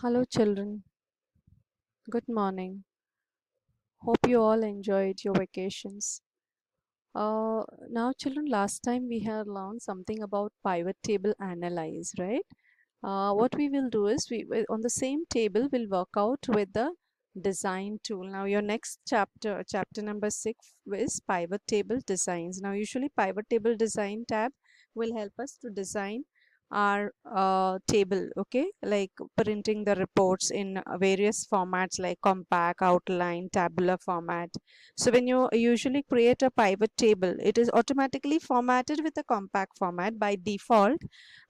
Hello, children. Good morning. Hope you all enjoyed your vacations. Now, children, last time we had learned something about pivot table analyze, right? What we will do is on the same table we'll work out with the design tool. Now your next chapter number 6 is pivot table designs. Now usually pivot table design tab will help us to design our table, okay, like printing the reports in various formats like compact, outline, tabular format. So when you usually create a pivot table, it is automatically formatted with a compact format by default.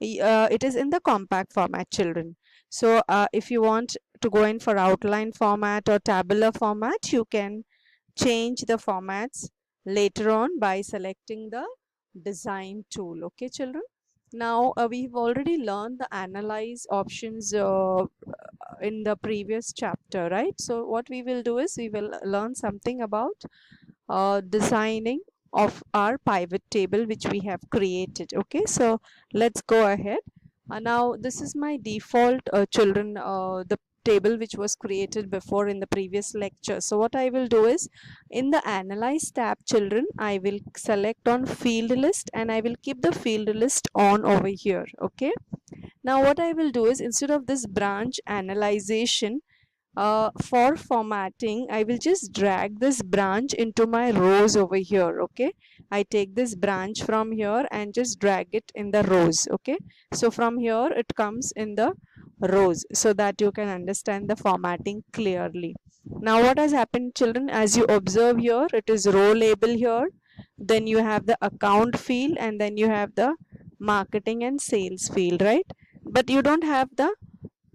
It is in the compact format, children. So if you want to go in for outline format or tabular format, you can change the formats later on by selecting the design tool, okay, children. Now we've already learned the analyze options in the previous chapter, right? So what we will do is we will learn something about designing of our pivot table which we have created. Okay, so let's go ahead. Now this is my default children, the table which was created before in the previous lecture. So what I will do is in the analyze tab, children, I will select on field list and I will keep the field list on over here. Okay, now what I will do is instead of this branch analyzation, for formatting, I will just drag this branch into my rows over here. Okay, I take this branch from here and just drag it in the rows. Okay, so from here it comes in the rows so that you can understand the formatting clearly. Now what has happened, children, as you observe here, it is row label here, then you have the account field, and then you have the marketing and sales field, right? But you don't have the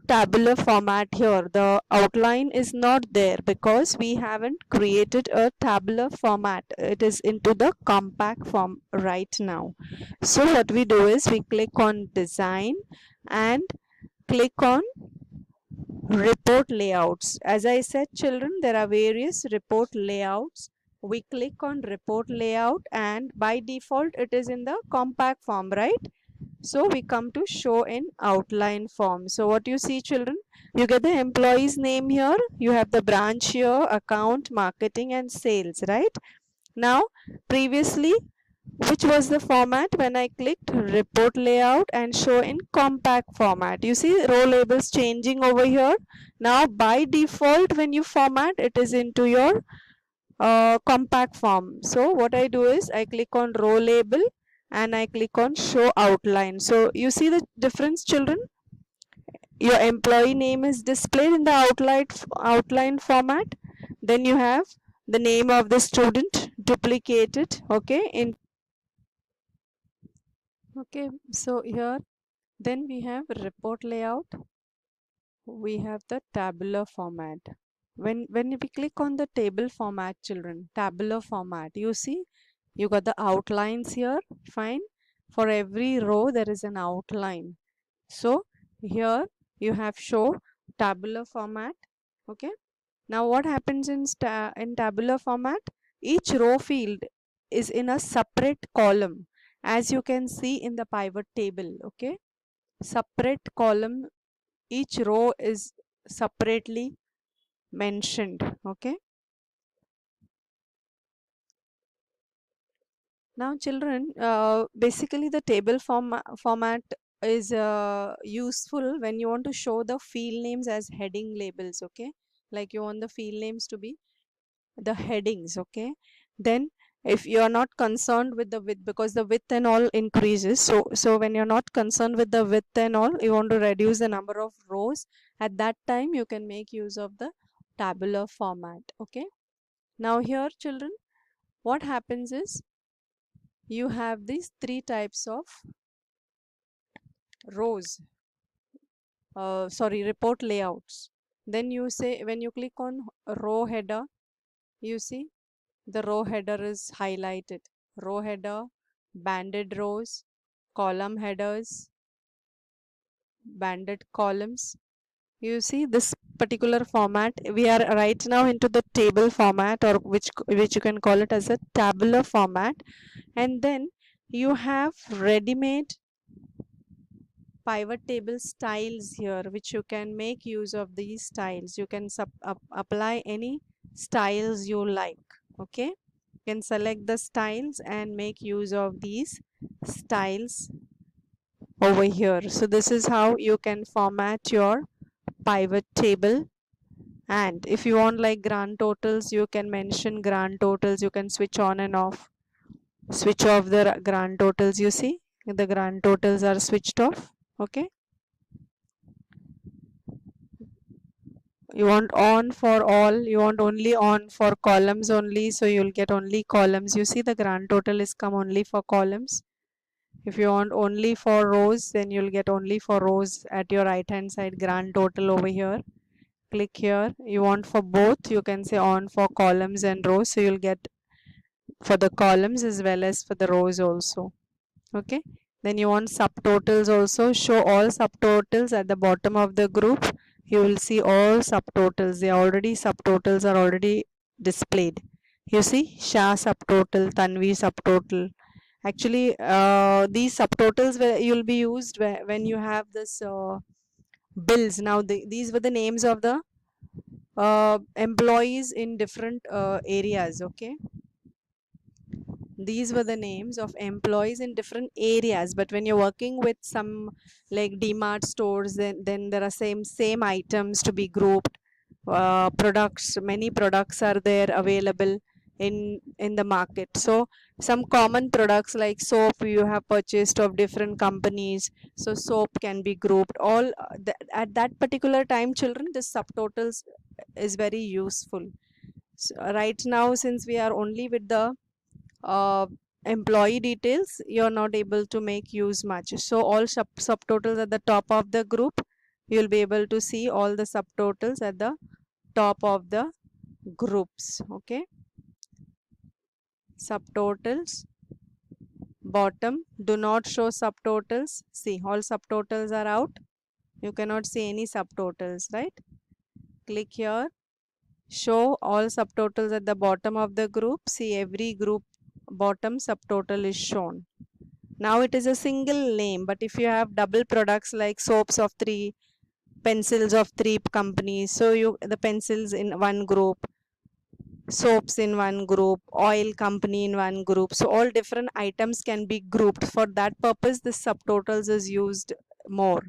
tabular format here. The outline is not there because we haven't created a tabular format. It is into the compact form right now. So what we do is we click on design and click on report layouts. As I said, children, there are various report layouts. We click on report layout and by default it is in the compact form, right? So we come to show in outline form. So what you see, children, you get the employee's name here, you have the branch here, account, marketing and sales, right? Now previously, which was the format when I clicked report layout and show in compact format? You see row labels changing over here. Now by default when you format, it is into your compact form. So what I do is I click on row label and I click on show outline. So you see the difference, children? Your employee name is displayed in the outline format. Then you have the name of the student duplicated, okay, in okay. So here then we have report layout, we have the tabular format. When we click on the table format, children, tabular format, you see you got the outlines here. Fine, for every row there is an outline. So here you have show tabular format. Okay, now what happens in tabular format? Each row field is in a separate column, as you can see in the pivot table. Okay, separate column, each row is separately mentioned. Okay, now children, basically the table format is useful when you want to show the field names as heading labels. Okay, like you want the field names to be the headings. Okay, then if you are not concerned with the width, because the width and all increases, so when you're not concerned with the width and all, you want to reduce the number of rows, at that time you can make use of the tabular format. Okay, now here, children, what happens is you have these three types of rows, sorry, report layouts. Then you say when you click on row header, you see the row header is highlighted. Row header, banded rows, column headers, banded columns. You see this particular format, we are right now into the table format, or which you can call it as a tabular format. And then you have ready-made pivot table styles here, which you can make use of these styles. You can apply any styles you like. Okay, you can select the styles and make use of these styles over here. So this is how you can format your pivot table. And if you want like grand totals, you can mention grand totals. You can switch on and off. Switch off the grand totals. You see the grand totals are switched off. Okay, you want on for all, you want only on for columns only, so you'll get only columns. You see the grand total is come only for columns. If you want only for rows, then you'll get only for rows at your right hand side grand total over here. Click here. You want for both, you can say on for columns and rows, so you'll get for the columns as well as for the rows also. Okay, then you want subtotals also. Show all subtotals at the bottom of the group. You will see all subtotals. They already subtotals are already displayed. You see Shah subtotal, Tanvi subtotal. Actually, these subtotals you'll be used when you have this bills. Now these were the names of the employees in different areas. Okay, these were the names of employees in different areas, but when you're working with some like DMart stores, then there are same items to be grouped. Products, many products are there available in the market. So some common products like soap you have purchased of different companies, so soap can be grouped all at that particular time. Children, this subtotals is very useful. So, right now, since we are only with the uh, employee details, you're not able to make use much. So all subtotals at the top of the group, you'll be able to see all the subtotals at the top of the groups. Okay, subtotals bottom, do not show subtotals. See, all subtotals are out. You cannot see any subtotals, right? Click here, show all subtotals at the bottom of the group. See, every group bottom subtotal is shown. Now it is a single name, but if you have double products like soaps of three, pencils of three companies, so you the pencils in one group, soaps in one group, oil company in one group, so all different items can be grouped. For that purpose, this subtotals is used more.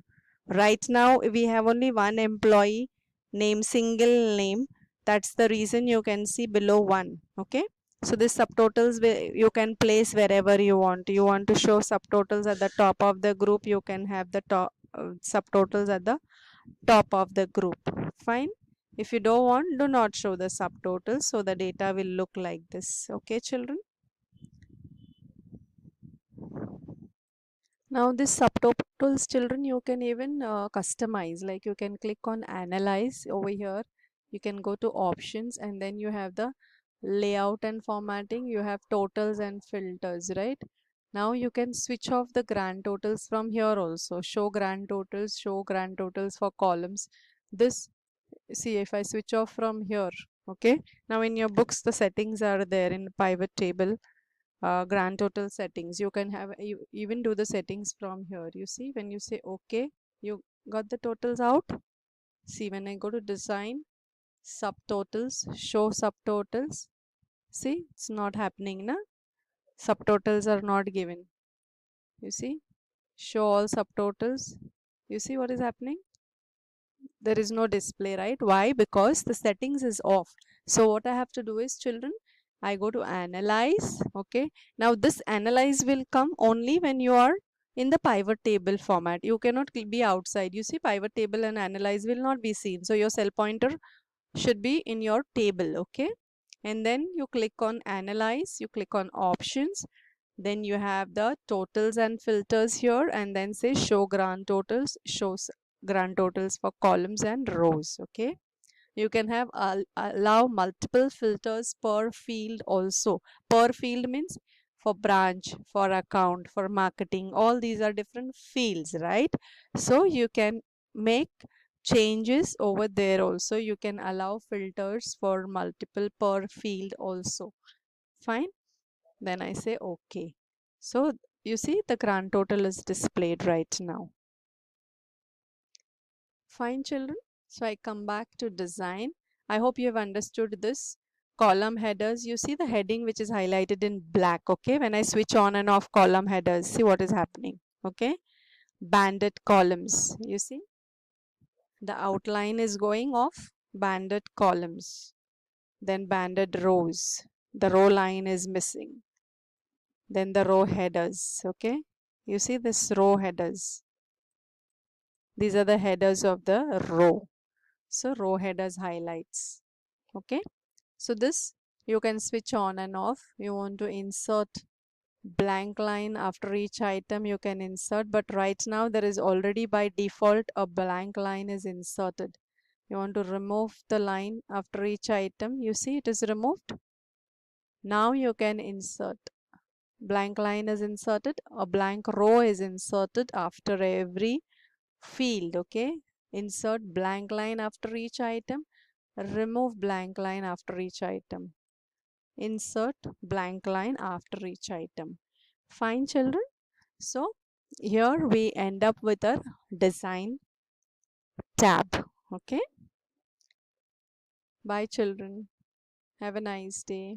Right now we have only one employee name, single name. That's the reason you can see below one. Okay, so this subtotals you can place wherever you want. You want to show subtotals at the top of the group, you can have the top subtotals at the top of the group. Fine. If you don't want, do not show the subtotals, so the data will look like this. Okay, children. Now this subtotals, children, you can even customize. Like you can click on analyze over here. You can go to options, and then you have the layout and formatting. You have totals and filters, right? Now you can switch off the grand totals from here also. Show grand totals for columns. This, see, if I switch off from here, okay, now in your books the settings are there in pivot table. Grand total settings, you can have, you even do the settings from here. You see, when you say okay, you got the totals out. See, when I go to design, subtotals, show subtotals, see, it's not happening na, subtotals are not given. You see, show all subtotals, you see what is happening, there is no display, right? Why? Because the settings is off. So what I have to do is, children, I go to analyze. Okay, now this analyze will come only when you are in the pivot table format. You cannot be outside. You see, pivot table and analyze will not be seen, so your cell pointer should be in your table. Okay, and then you click on analyze, you click on options, then you have the totals and filters here, and then say show grand totals, shows grand totals for columns and rows. Okay, you can have allow multiple filters per field also. Per field means for branch, for account, for marketing, all these are different fields, right? So you can make changes over there also. You can allow filters for multiple per field also. Fine, then I say okay. So you see the grand total is displayed right now. Fine, children. So I come back to design. I hope you have understood this. Column headers, you see the heading which is highlighted in black. Okay, when I switch on and off column headers, see what is happening. Okay, banded columns, you see the outline is going off. Banded columns, then banded rows, the row line is missing, then the row headers. Okay, you see this row headers, these are the headers of the row. So row headers highlights. Okay, so this you can switch on and off. You want to insert blank line after each item, you can insert, but right now there is already by default a blank line is inserted. You want to remove the line after each item, you see it is removed. Now you can insert. Blank line is inserted, a blank row is inserted after every field. Okay, insert blank line after each item, remove blank line after each item, insert blank line after each item. Fine, children. So here we end up with our design tab. Okay, bye children, have a nice day.